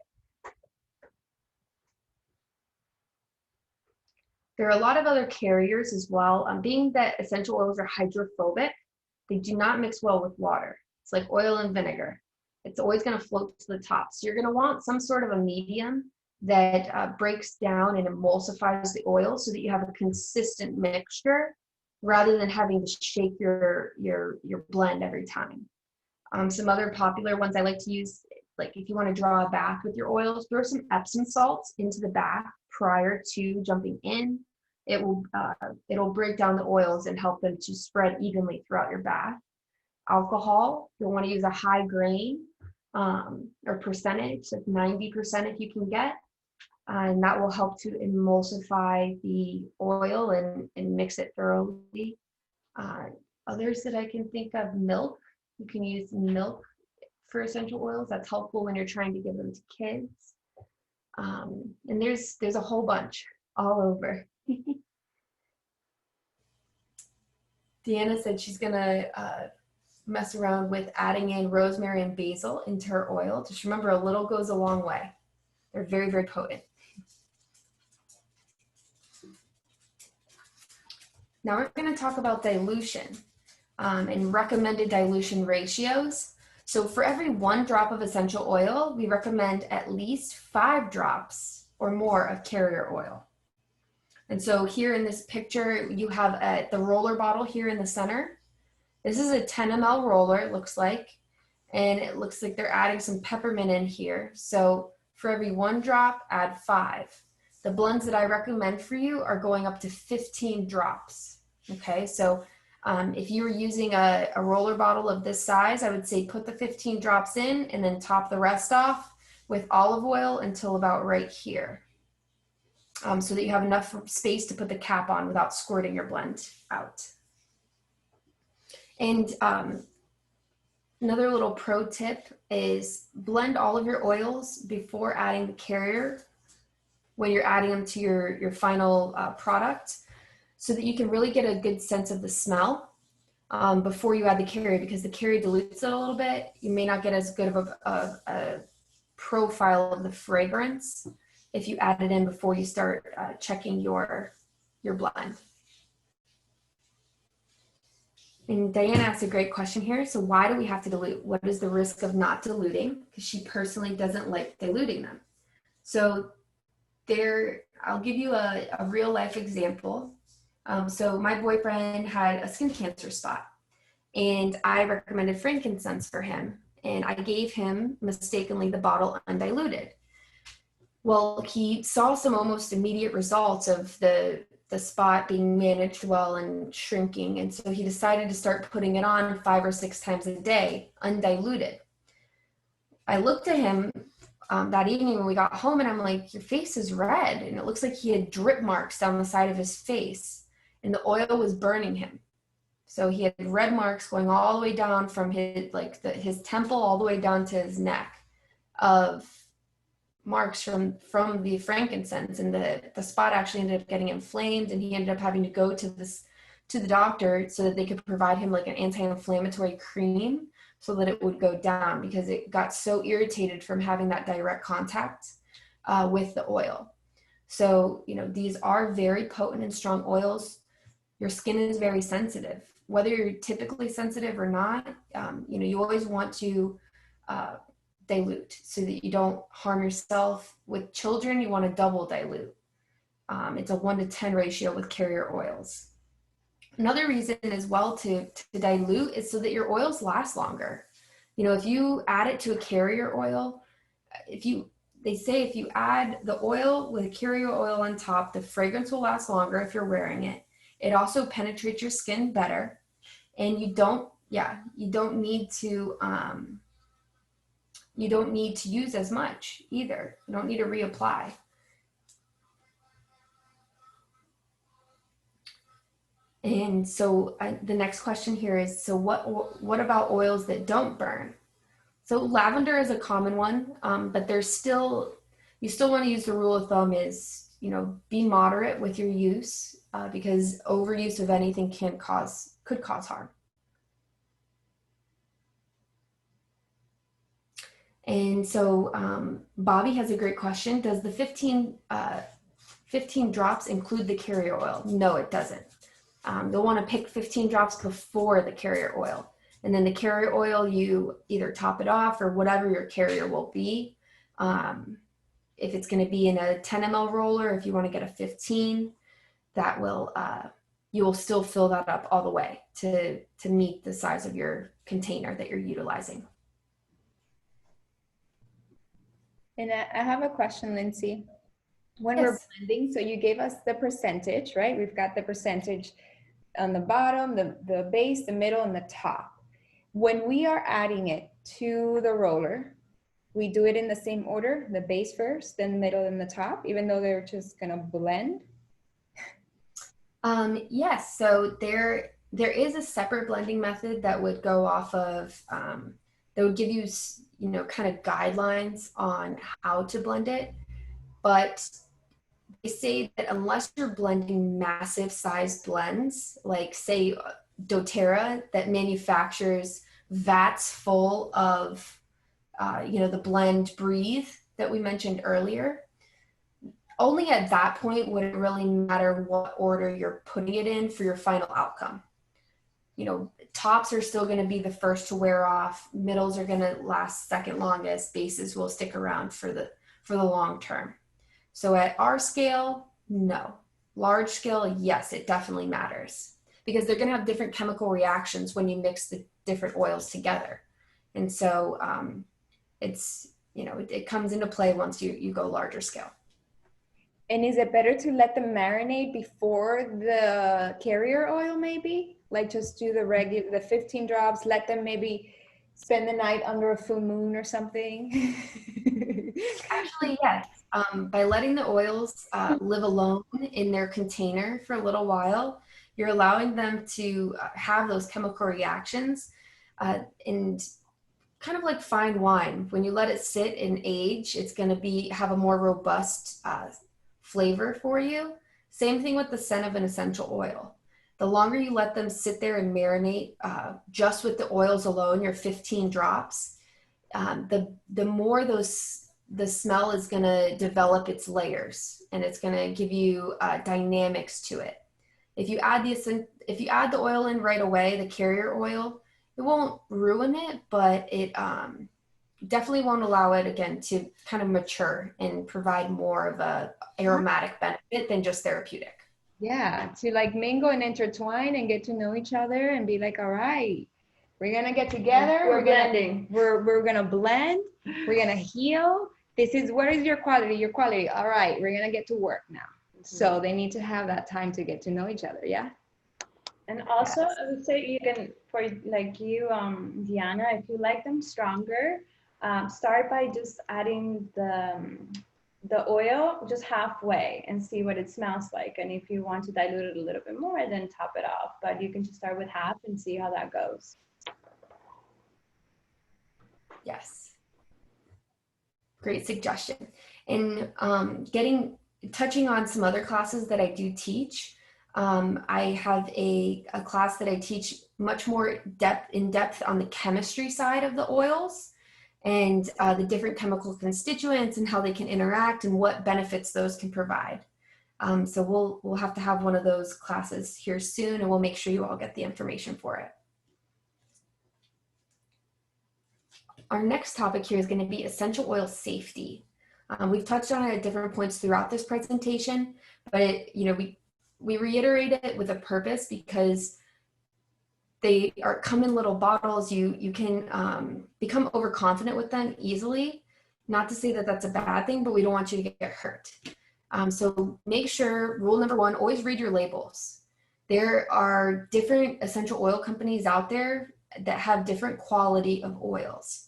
There are a lot of other carriers as well. Being that essential oils are hydrophobic, they do not mix well with water. It's like oil and vinegar. It's always going to float to the top. So you're going to want some sort of a medium that breaks down and emulsifies the oil so that you have a consistent mixture rather than having to shake your blend every time. Some other popular ones I like to use, like if you want to draw a bath with your oils, throw some Epsom salts into the bath prior to jumping in. It'll break down the oils and help them to spread evenly throughout your bath. Alcohol, you'll want to use a high grain or percentage, like 90% if you can get, and that will help to emulsify the oil and mix it thoroughly. Others that I can think of, milk. You can use milk for essential oils. That's helpful when you're trying to give them to kids. And there's a whole bunch all over. Deanna said she's gonna mess around with adding in rosemary and basil into her oil. Just remember, a little goes a long way. They're very, very potent. Now we're going to talk about dilution and recommended dilution ratios. So for every 1 drop of essential oil, we recommend at least 5 drops or more of carrier oil. And so here in this picture, you have the roller bottle here in the center. This is a 10 ml roller, it looks like, and it looks like they're adding some peppermint in here. So for every 1 drop, add 5. The blends that I recommend for you are going up to 15 drops. Okay, so if you were using a roller bottle of this size, I would say put the 15 drops in and then top the rest off with olive oil until about right here, so that you have enough space to put the cap on without squirting your blend out. And another little pro tip is blend all of your oils before adding the carrier when you're adding them to your final product, so that you can really get a good sense of the smell. before you add the carrier, because the carrier dilutes it a little bit. You may not get as good of a profile of the fragrance if you add it in before you start checking your blend. And Diana asked a great question here. So why do we have to dilute? What is the risk of not diluting? Because she personally doesn't like diluting them. So I'll give you a real life example. So my boyfriend had a skin cancer spot, and I recommended frankincense for him. And I gave him mistakenly the bottle undiluted. Well, he saw some almost immediate results of the spot being managed well and shrinking. And so he decided to start putting it on 5 or 6 times a day, undiluted. I looked at him that evening when we got home, and I'm like, your face is red. And it looks like he had drip marks down the side of his face, and the oil was burning him. So he had red marks going all the way down from his temple all the way down to his neck of marks from the frankincense, and the spot actually ended up getting inflamed, and he ended up having to go to the doctor so that they could provide him like an anti-inflammatory cream so that it would go down, because it got so irritated from having that direct contact with the oil. So, you know, these are very potent and strong oils. Your skin is very sensitive, whether you're typically sensitive or not. You know, you always want to dilute so that you don't harm yourself. With children, you want to double dilute. It's a 1-to-10 ratio with carrier oils. Another reason as well to dilute is so that your oils last longer. You know, if you add it to a carrier oil, they say if you add the oil with a carrier oil on top, the fragrance will last longer if you're wearing it. It also penetrates your skin better, and you don't need to use as much either. You don't need to reapply. And so the next question here is, so what about oils that don't burn? So lavender is a common one, but you still want to use the rule of thumb is, you know, be moderate with your use, because overuse of anything could cause harm. And so Bobby has a great question. Does the 15 drops include the carrier oil? No, it doesn't. They'll want to pick 15 drops before the carrier oil. And then the carrier oil, you either top it off or whatever your carrier will be. If it's going to be in a 10 ml roller, if you want to get a 15, that will, you will still fill that up all the way to meet the size of your container that you're utilizing. And I have a question, Lindsay. When Yes. we're blending, so you gave us the percentage, right? We've got the percentage on the bottom, the base, the middle, and the top. When we are adding it to the roller, we do it in the same order, the base first, then middle, and the top, even though they're just gonna blend? Yes, so there is a separate blending method that would go off of, that would give you, you know, kind of guidelines on how to blend it. But they say that unless you're blending massive size blends, like say doTERRA that manufactures vats full of, you know, the blend Breathe that we mentioned earlier, only at that point would it really matter what order you're putting it in for your final outcome. You know, tops are still going to be the first to wear off, middles are going to last second longest, bases will stick around for the long term. So at our scale, no. Large scale, yes, it definitely matters, because they're going to have different chemical reactions when you mix the different oils together. And so it's, you know, it comes into play once you go larger scale. And is it better to let them marinate before the carrier oil maybe? Like just do the 15 drops, let them maybe spend the night under a full moon or something? Actually, yes. By letting the oils live alone in their container for a little while, you're allowing them to have those chemical reactions, and kind of like fine wine. When you let it sit and age, it's going to have a more robust flavor for you. Same thing with the scent of an essential oil. The longer you let them sit there and marinate just with the oils alone, your 15 drops, the more the smell is going to develop its layers, and it's going to give you dynamics to it. If you add the oil in right away, the carrier oil, it won't ruin it, but it definitely won't allow it again to kind of mature and provide more of a aromatic benefit than just therapeutic. Yeah, to like mingle and intertwine and get to know each other and be like, all right, we're gonna get together. We're blending. We're gonna blend. We're gonna heal. What is your quality? Your quality. All right, we're gonna get to work now. So they need to have that time to get to know each other. Yeah. And also, I would say you can, for like you, Diana, if you like them stronger, start by just adding the oil just halfway and see what it smells like. And if you want to dilute it a little bit more, then top it off. But you can just start with half and see how that goes. Yes. Great suggestion. And touching on some other classes that I do teach, I have a class that I teach much more in depth on the chemistry side of the oils and the different chemical constituents and how they can interact and what benefits those can provide. So we'll have to have one of those classes here soon, and we'll make sure you all get the information for it. Our next topic here is going to be essential oil safety. We've touched on it at different points throughout this presentation, but we reiterate it with a purpose because they come in little bottles. You can become overconfident with them easily. Not to say that that's a bad thing, but we don't want you to get hurt. So make sure, rule number one, always read your labels. There are different essential oil companies out there that have different quality of oils.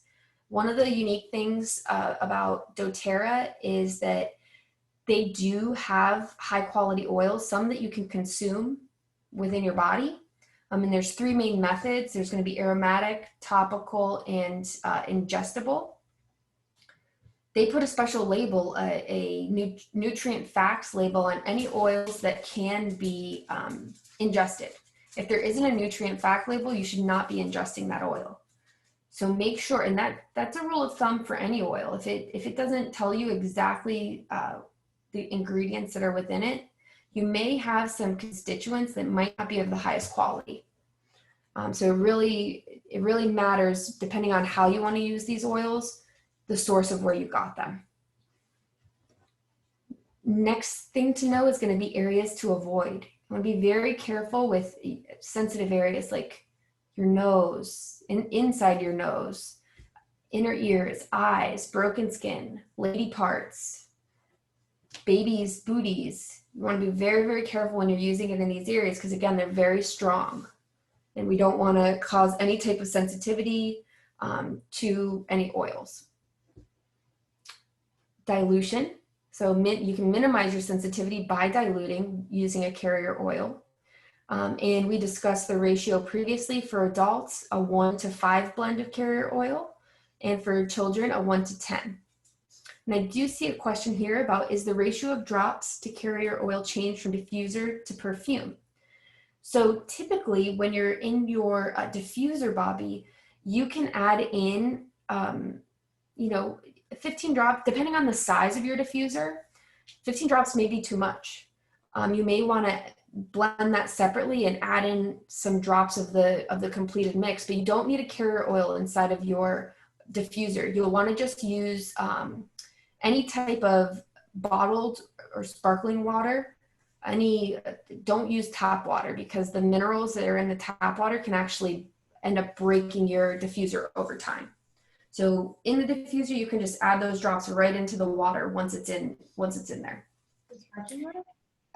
One of the unique things about doTERRA is that they do have high quality oils, some that you can consume within your body. And there's three main methods. There's going to be aromatic, topical, and ingestible. They put a special label, a nutrient facts label on any oils that can be ingested. If there isn't a nutrient fact label, you should not be ingesting that oil. So make sure, and that's a rule of thumb for any oil. If it doesn't tell you exactly the ingredients that are within it, you may have some constituents that might not be of the highest quality. So it really matters, depending on how you want to use these oils, the source of where you got them. Next thing to know is going to be areas to avoid. I want to be very careful with sensitive areas like your nose, and inside your nose, inner ears, eyes, broken skin, lady parts, babies' booties. You want to be very, very careful when you're using it in these areas because, again, they're very strong. And we don't want to cause any type of sensitivity to any oils. Dilution. So you can minimize your sensitivity by diluting using a carrier oil. And we discussed the ratio previously for adults, a 1:5 blend of carrier oil, and for children, a 1:10. And I do see a question here about, is the ratio of drops to carrier oil changed from diffuser to perfume? So typically when you're in your diffuser, Bobby, you can add in, 15 drops, depending on the size of your diffuser. 15 drops may be too much. You may want to blend that separately and add in some drops of the completed mix, but you don't need a carrier oil inside of your diffuser. You'll want to just use any type of bottled or sparkling water. Don't use tap water because the minerals that are in the tap water can actually end up breaking your diffuser over time. So in the diffuser, you can just add those drops right into the water once it's in there.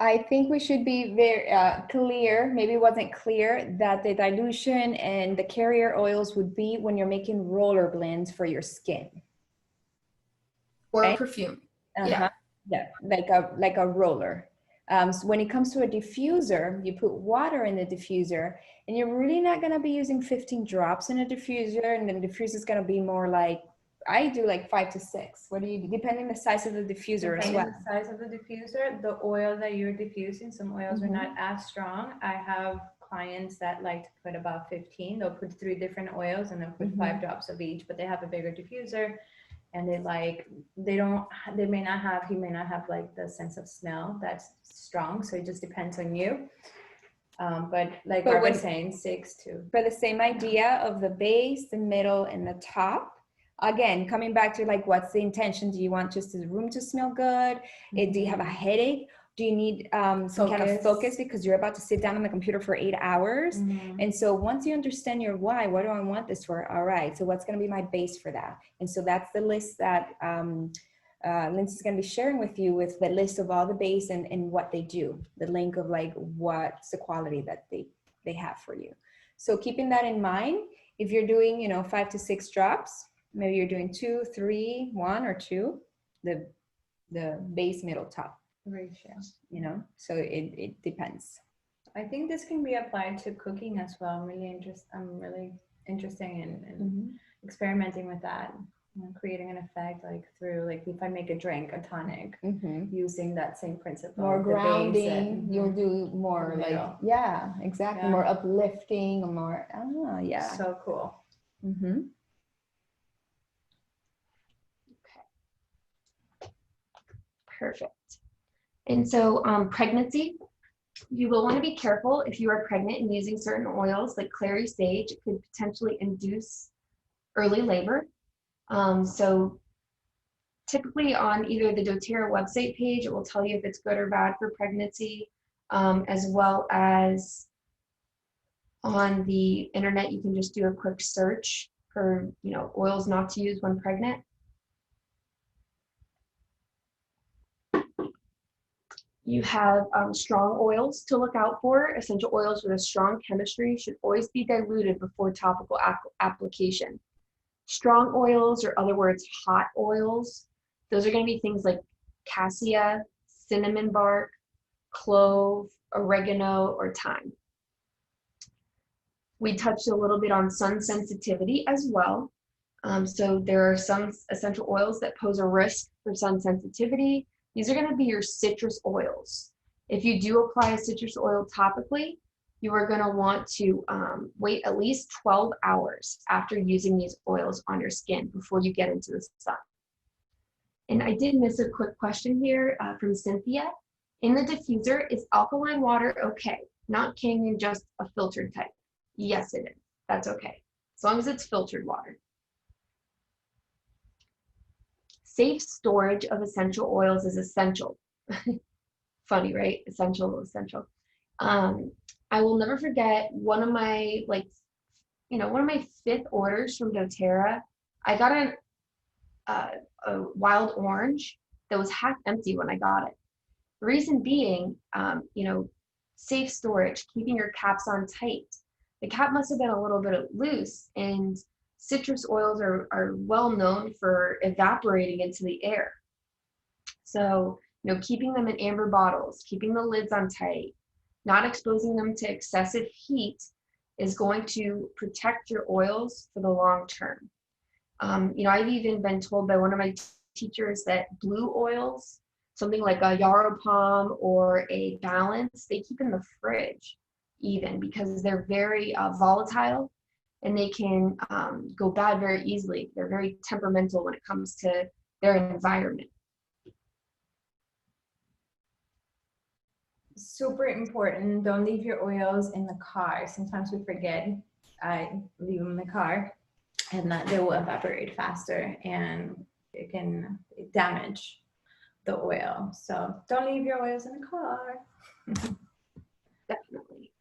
I think we should be very clear, maybe it wasn't clear, that the dilution and the carrier oils would be when you're making roller blends for your skin. Or okay? Perfume. Yeah, like a roller. So when it comes to a diffuser, you put water in the diffuser, and you're really not going to be using 15 drops in a diffuser, and the diffuser is going to be more like I do like 5 to 6. What do you do? Depending the size of the diffuser as well. Depending on the size of the diffuser, the oil that you're diffusing, some oils are not as strong. I have clients that like to put about 15. They'll put 3 different oils and they'll put 5 drops of each, but they have a bigger diffuser and he may not have like the sense of smell that's strong. So it just depends on you. But like I was saying, 6 to. For the same idea of the base, the middle, and the top. Again, coming back to like, what's the intention? Do you want just the room to smell good? Do you have a headache? Do you need some kind of focus because you're about to sit down on the computer for 8 hours? And so once you understand your why, what do I want this for? All right, so what's going to be my base for that? And so that's the list that Lindsay's going to be sharing with you, with the list of all the base and what they do, the link of like what's the quality that they have for you. So keeping that in mind, if you're doing 5 to 6 drops, maybe you're doing 2, 3, 1 or 2, the base, middle, top ratio. So it depends. I think this can be applied to cooking as well. I'm really interested in experimenting with that. Creating an effect like through, like if I make a drink, a tonic, using that same principle. More grounding, you'll do more like, yeah, exactly. More uplifting, more, yeah. So cool. Okay. Perfect. And so pregnancy, you will want to be careful if you are pregnant and using certain oils like clary sage. It could potentially induce early labor. So typically on either the doTERRA website page, it will tell you if it's good or bad for pregnancy, as well as on the internet, you can just do a quick search for, oils not to use when pregnant. You have strong oils to look out for. Essential oils with a strong chemistry should always be diluted before topical application. Strong oils, or other words, hot oils, those are going to be things like cassia, cinnamon bark, clove, oregano, or thyme. We touched a little bit on sun sensitivity as well. So there are some essential oils that pose a risk for sun sensitivity. These are going to be your citrus oils. If you do apply a citrus oil topically, you are going to want to wait at least 12 hours after using these oils on your skin before you get into the sun. And I did miss a quick question here from Cynthia. In the diffuser, is alkaline water okay? Not Canyon, just a filtered type. Yes, it is. That's okay, as long as it's filtered water. Safe storage of essential oils is essential. Funny, right? Essential. I will never forget one of my one of my 5th orders from doTERRA. I got a wild orange that was half empty when I got it. The reason being, safe storage, keeping your caps on tight. The cap must have been a little bit loose, and citrus oils are well known for evaporating into the air. So, keeping them in amber bottles, keeping the lids on tight, not exposing them to excessive heat is going to protect your oils for the long term. I've even been told by one of my teachers that blue oils, something like a yarrow palm or a balance, they keep in the fridge even because they're very volatile and they can go bad very easily. They're very temperamental when it comes to their environment. Super important. Don't leave your oils in the car. Sometimes we forget. I leave them in the car and that they will evaporate faster and it can damage the oil. So don't leave your oils in the car. Definitely.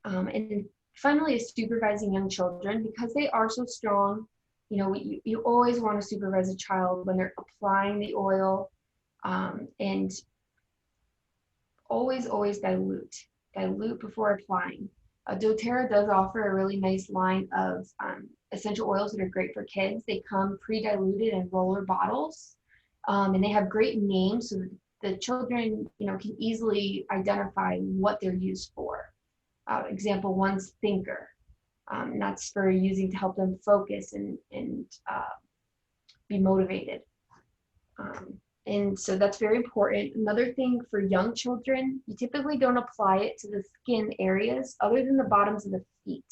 And finally is supervising young children because they are so strong. You always want to supervise a child when they're applying the oil, and always dilute before applying. doTERRA does offer a really nice line of essential oils that are great for kids. They come pre-diluted in roller bottles, and they have great names so that the children can easily identify what they're used for. Example one's thinker. That's for using to help them focus and be motivated. And so that's very important. Another thing for young children, you typically don't apply it to the skin areas other than the bottoms of the feet.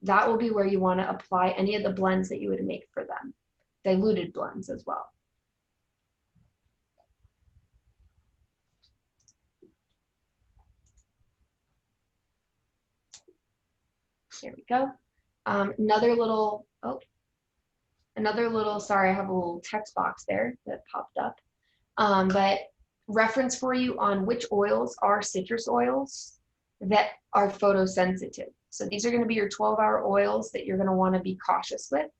That will be where you want to apply any of the blends that you would make for them, diluted blends as well. Here we go. Another little, sorry, I have a little text box there that popped up. But reference for you on which oils are citrus oils that are photosensitive. So these are going to be your 12-hour oils that you're going to want to be cautious with.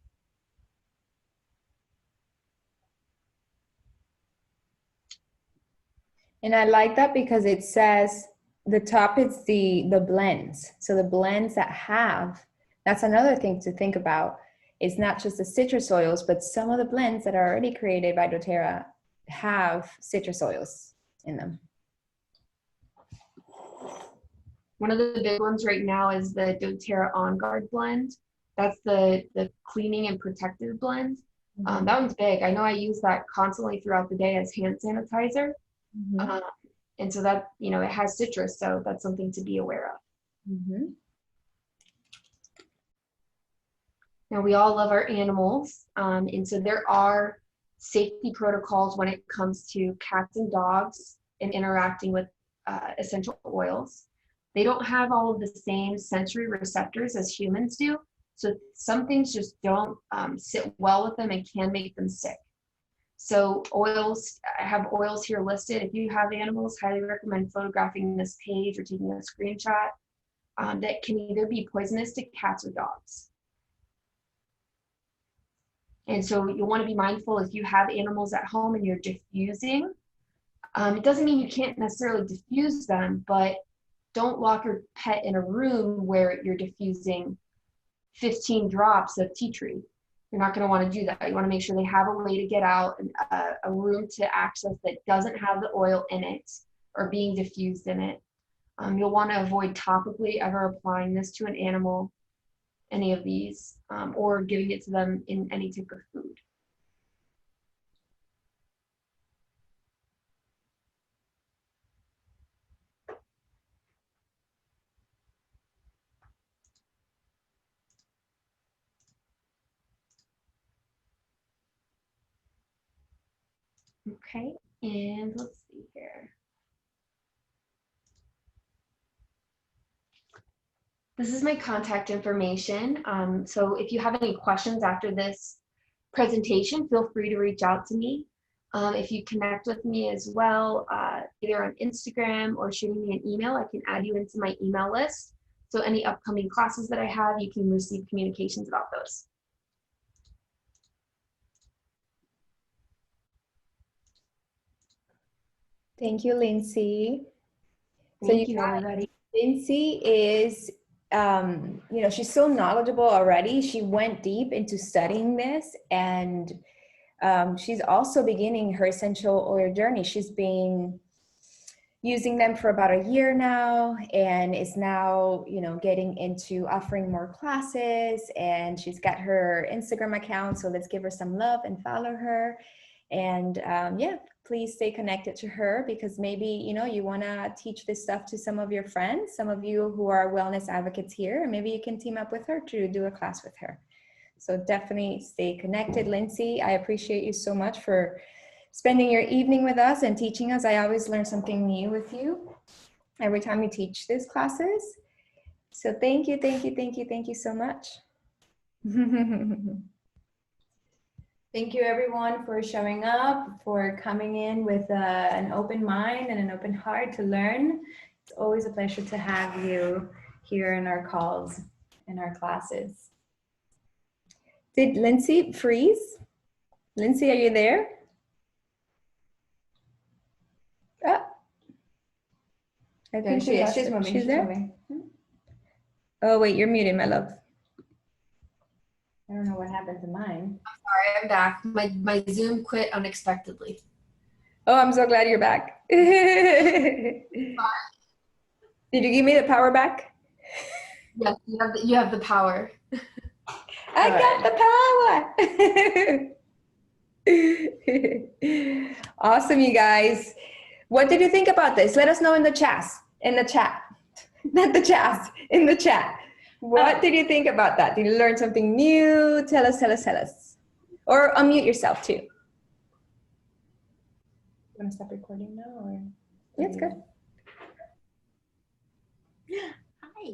And I like that because it says the top is the blends. So the blends that have, that's another thing to think about. It's not just the citrus oils, but some of the blends that are already created by doTERRA have citrus oils in them. One of the big ones right now is the doTERRA On Guard blend. That's the cleaning and protective blend. That one's big. I know I use that constantly throughout the day as hand sanitizer. And so that, you know, it has citrus, so that's something to be aware of. Now, we all love our animals, and so there are safety protocols when it comes to cats and dogs and interacting with essential oils. They don't have all of the same sensory receptors as humans do, so some things just don't sit well with them and can make them sick. So oils, I have oils here listed. If you have animals, highly recommend photographing this page or taking a screenshot that can either be poisonous to cats or dogs. And so you'll want to be mindful if you have animals at home and you're diffusing. It doesn't mean you can't necessarily diffuse them, but don't lock your pet in a room where you're diffusing 15 drops of tea tree. You're not going to want to do that. You want to make sure they have a way to get out and a room to access that doesn't have the oil in it or being diffused in it. You'll want to avoid topically ever applying this to an animal, any of these, or giving it to them in any type of food. Okay, and let's see here. This is my contact information. So if you have any questions after this presentation, feel free to reach out to me. If you connect with me as well, either on Instagram or shooting me an email, I can add you into my email list. So any upcoming classes that I have, you can receive communications about those. Thank you, Lindsay. Thank you, everybody. Lindsay is, you know, she's so knowledgeable already. She went deep into studying this, and she's also beginning her essential oil journey. She's been using them for about a year now, and is now, you know, getting into offering more classes, and she's got her Instagram account. So let's give her some love and follow her. And yeah, please stay connected to her, because maybe, you know, you want to teach this stuff to some of your friends, some of you who are wellness advocates here, and maybe you can team up with her to do a class with her. So definitely stay connected. Lindsay, I appreciate you so much for spending your evening with us and teaching us. I always learn something new with you every time you teach these classes. So thank you, thank you, thank you, thank you so much. Thank you, everyone, for showing up, for coming in with an open mind and an open heart to learn. It's always a pleasure to have you here in our calls, in our classes. Did Lindsay freeze? Lindsay, are you there? Oh. I think she is. She's moving. She's there? Moving. Oh, wait, you're muted, my love. I don't know what happened to mine. Sorry, I'm back. My Zoom quit unexpectedly. Oh, I'm so glad you're back. Did you give me the power back? Yes, you have the power. I got the power. Awesome, you guys. What did you think about this? Let us know in the chat. In the chat. Not the chat. In the chat. What did you think about that? Did you learn something new? Tell us, tell us, tell us. Or unmute yourself too. You want to stop recording now, or? It's good. Hi.